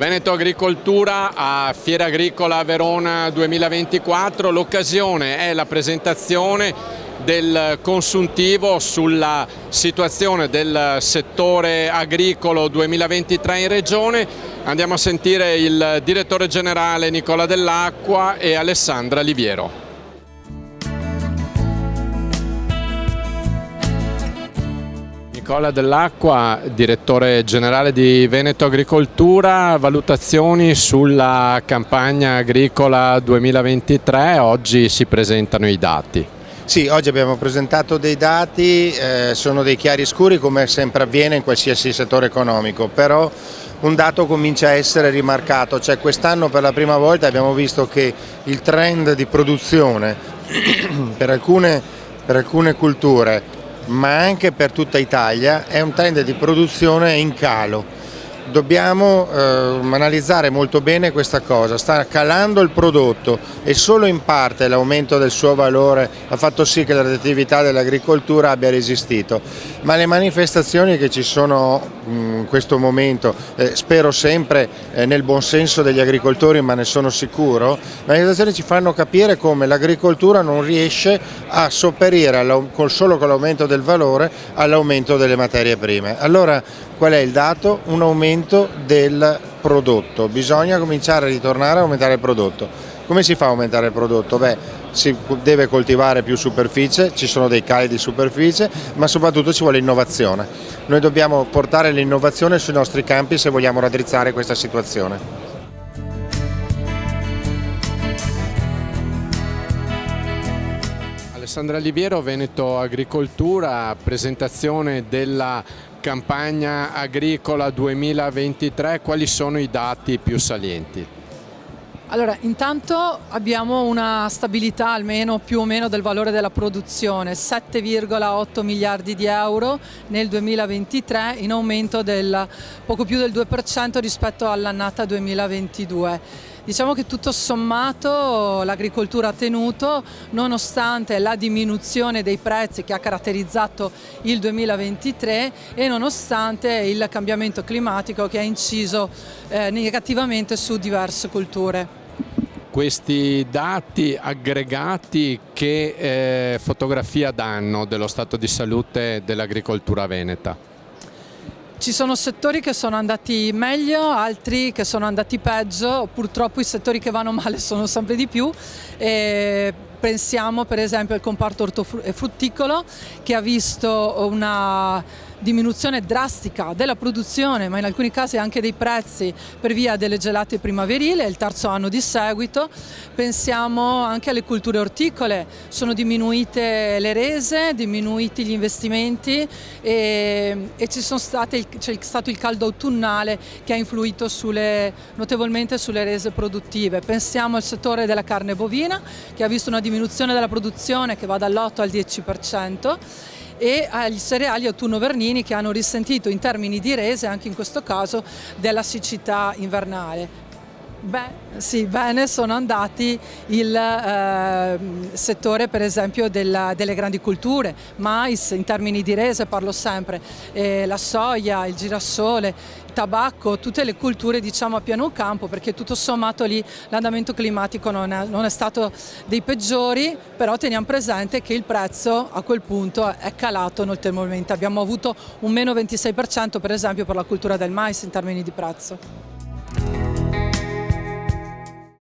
Veneto Agricoltura a Fiera Agricola Verona 2024, l'occasione è la presentazione del consuntivo sulla situazione del settore agricolo 2023 in Regione. Andiamo a sentire il direttore generale Nicola Dell'Acqua e Alessandra Liviero. Nicola Dell'Acqua, direttore generale di Veneto Agricoltura, valutazioni sulla campagna agricola 2023, oggi si presentano i dati. Sì, oggi abbiamo presentato dei dati, sono dei chiaroscuri come sempre avviene in qualsiasi settore economico, però un dato comincia a essere rimarcato, cioè quest'anno per la prima volta abbiamo visto che il trend di produzione per alcune culture ma anche per tutta Italia è un trend di produzione in calo. Dobbiamo analizzare molto bene questa cosa, sta calando il prodotto e solo in parte l'aumento del suo valore ha fatto sì che la redditività dell'agricoltura abbia resistito, ma le manifestazioni che ci sono in questo momento, spero sempre nel buon senso degli agricoltori, ma ne sono sicuro, le manifestazioni ci fanno capire come l'agricoltura non riesce a sopperire solo con l'aumento del valore all'aumento delle materie prime. Allora, qual è il dato? Un aumento del prodotto, bisogna cominciare a ritornare a aumentare il prodotto. Come si fa a aumentare il prodotto? Si deve coltivare più superficie, ci sono dei cali di superficie, ma soprattutto ci vuole innovazione. Noi dobbiamo portare l'innovazione sui nostri campi se vogliamo raddrizzare questa situazione. Alessandra Liviero, Veneto Agricoltura, presentazione della campagna agricola 2023, quali sono i dati più salienti? Allora, intanto abbiamo una stabilità almeno più o meno del valore della produzione, 7,8 miliardi di euro nel 2023, in aumento del poco più del 2% rispetto all'annata 2022. Diciamo che tutto sommato l'agricoltura ha tenuto, nonostante la diminuzione dei prezzi che ha caratterizzato il 2023 e nonostante il cambiamento climatico che ha inciso negativamente su diverse culture. Questi dati aggregati che fotografia danno dello stato di salute dell'agricoltura veneta? Ci sono settori che sono andati meglio, altri che sono andati peggio, purtroppo i settori che vanno male sono sempre di più. Pensiamo per esempio al comparto ortofrutticolo che ha visto una diminuzione drastica della produzione, ma in alcuni casi anche dei prezzi per via delle gelate primaverili, è il terzo anno di seguito. Pensiamo anche alle culture orticole, sono diminuite le rese, diminuiti gli investimenti e c'è stato il caldo autunnale che ha influito notevolmente sulle rese produttive. Pensiamo al settore della carne bovina che ha visto una diminuzione della produzione che va dall'8 al 10%. E agli cereali autunno-vernini che hanno risentito in termini di rese anche in questo caso della siccità invernale. Bene sono andati il settore per esempio delle grandi culture, mais in termini di rese parlo sempre, la soia, il girasole, il tabacco, tutte le culture diciamo a piano campo, perché tutto sommato lì l'andamento climatico non è stato dei peggiori, però teniamo presente che il prezzo a quel punto è calato notevolmente, abbiamo avuto un meno 26% per esempio per la cultura del mais in termini di prezzo.